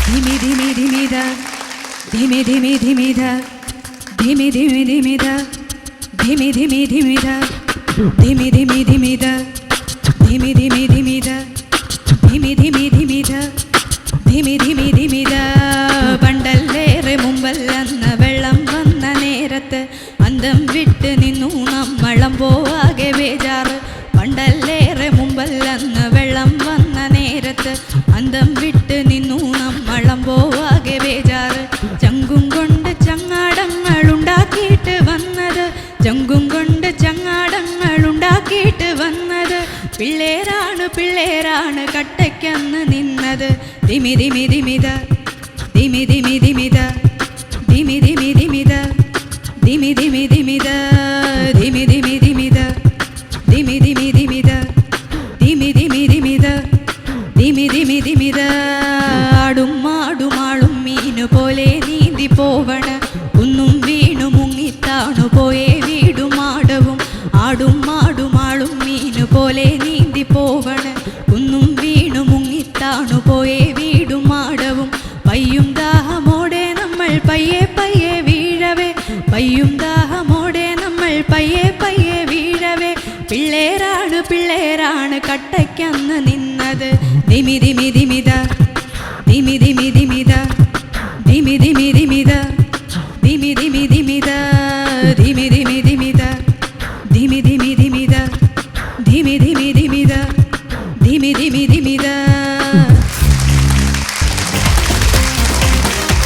ധിമി ധിമി ധിമിത ധിമി ധിമി ധിമിത ധിമി ധിമി ധിമിത ധിമി ധിമി ധിമിത ധിമി ധിമി ധിമിത ധിമി ധിമി ധിമിത ധിമി ധിമി ധിമിത ധിമി ധിമി ധിമിത പണ്ടല്ലേറെ മുമ്പല്ലെന്ന വെള്ളം വന്ന നേരത്ത് അന്തം വിട്ട് നിന്നു നമ്മളം പോവാകെ ബേജാറ്. പണ്ടല്ലേറെ മുമ്പല്ലെന്ന വെള്ളം വന്ന നേരത്ത് അന്തം വിട്ട് നിന്നു നമ്മളം പോവാകെ ബേജാറ്. ചങ്കും കൊണ്ട് ചങ്ങാടങ്ങളുണ്ടാക്കിയിട്ട് വന്നത്, ചങ്കും കൊണ്ട് ചങ്ങാടങ്ങളുണ്ടാക്കിയിട്ട് വന്നത് പിള്ളേരാണ് പിള്ളേരാണ് കട്ടയ്ക്കന്ന് നിന്നത്. ധിമി ധിമി ധിമിത ധിമി ധിമി ധിമിത ധിമി ധിമി ധിമിത ധിമി ധിമി ധിമിത ധിമി ധിമി ധിമിത ധിമി ധിമി ധിമിത ധിമി ധിമി ധിമിത ധിമി ധിമി ധിമിത. ആടും മാടുമാളും മീനു പോലെ നീന്തി പോവണ, കുന്നും വീണു മുങ്ങിത്താണു പോയേ വീടും മാടവും. ആടും മാടുമാളും മീനു പോലെ നീന്തി പോവണ, കുന്നും വീണു മുങ്ങിത്താണു പോയേ വീടും മാടവും. പയ്യും ദാഹമോടെ നമ്മൾ പയ്യെ പയ്യെ വീഴവേ, പയ്യും ദാഹമോടെ നമ്മൾ പയ്യെ പയ്യെ വീഴവേ പിള്ളേരാണ് പിള്ളേരാണ് കട്ടയ്ക്കന്ന് നിന്നത്. ധിമി ധിമി ധിമിത